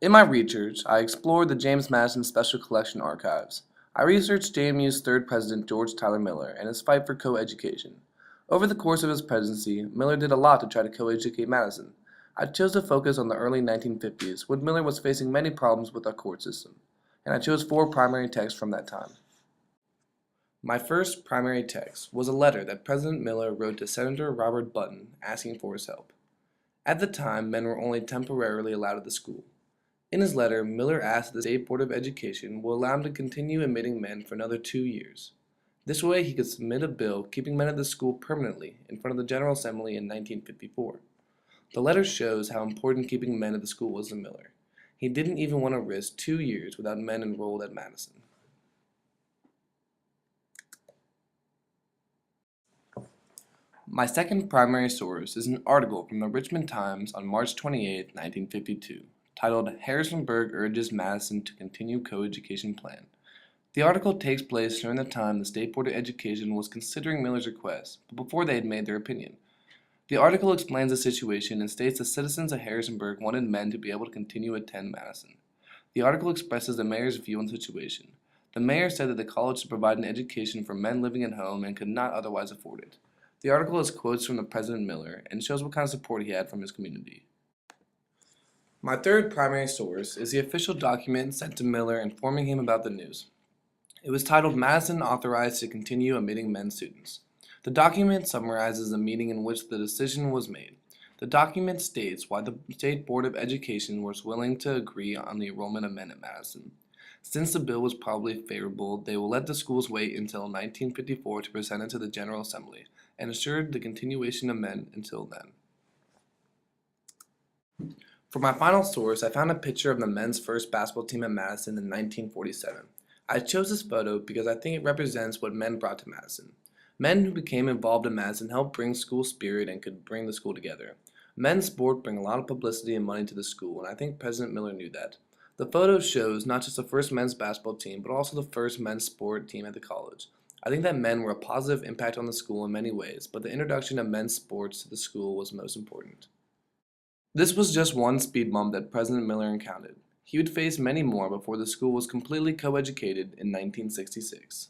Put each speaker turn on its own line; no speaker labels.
In my research, I explored the James Madison Special Collection archives. I researched JMU's third president, George Tyler Miller, and his fight for co-education. Over the course of his presidency, Miller did a lot to try to co-educate Madison. I chose to focus on the early 1950s, when Miller was facing many problems with our court system, and I chose 4 primary texts from that time. My first primary text was a letter that President Miller wrote to Senator Robert Button asking for his help. At the time, men were only temporarily allowed at the school. In his letter, Miller asked that the State Board of Education will allow him to continue admitting men for another 2 years. This way, he could submit a bill keeping men at the school permanently in front of the General Assembly in 1954. The letter shows how important keeping men at the school was to Miller. He didn't even want to risk 2 years without men enrolled at Madison. My second primary source is an article from the Richmond Times on March 28, 1952, titled "Harrisonburg Urges Madison to Continue Co-Education Plan." The article takes place during the time the State Board of Education was considering Miller's request, but before they had made their opinion. The article explains the situation and states that citizens of Harrisonburg wanted men to be able to continue to attend Madison. The article expresses the mayor's view on the situation. The mayor said that the college should provide an education for men living at home and could not otherwise afford it. The article has quotes from the President Miller and shows what kind of support he had from his community. My third primary source is the official document sent to Miller informing him about the news. It was titled "Madison Authorized to Continue Admitting Men Students." The document summarizes the meeting in which the decision was made. The document states why the State Board of Education was willing to agree on the enrollment of men at Madison. Since the bill was probably favorable, they will let the schools wait until 1954 to present it to the General Assembly, and assured the continuation of men until then. For my final source, I found a picture of the men's first basketball team at Madison in 1947. I chose this photo because I think it represents what men brought to Madison. Men who became involved in Madison helped bring school spirit and could bring the school together. Men's sport bring a lot of publicity and money to the school, and I think President Miller knew that. The photo shows not just the first men's basketball team, but also the first men's sport team at the college. I think that men were a positive impact on the school in many ways, but the introduction of men's sports to the school was most important. This was just one speed bump that President Miller encountered. He would face many more before the school was completely co-educated in 1966.